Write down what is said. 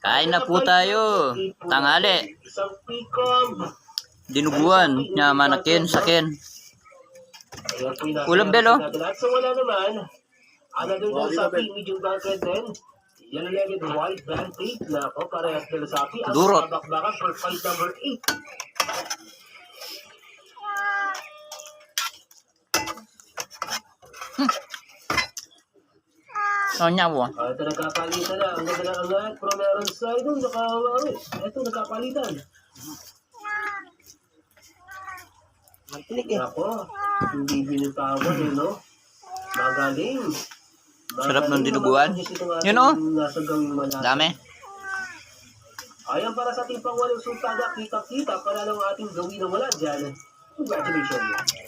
Kain na po tayo. Tanghali. Dinuguan niya manakin sakin. Ulam belo. So wala naman. Ano doon sa medium dark red din. Yan ang legend white band 8 na ako parehas nila sa akin. Ang Durot. bakbakan for fight number 8. Oh, nyawo. Ito nagkapalitan na. Ang ganda na ang lahat. Pero meron sa doon. Ito nagkapalitan. Ako, hindi binitawan eh, no? Magaling. Sarap ng dinuguan. Yun o. Dami. Ayan para sa ating pangwalang sultada, kita-kita para lang ating gawin na wala dyan. Congratulations.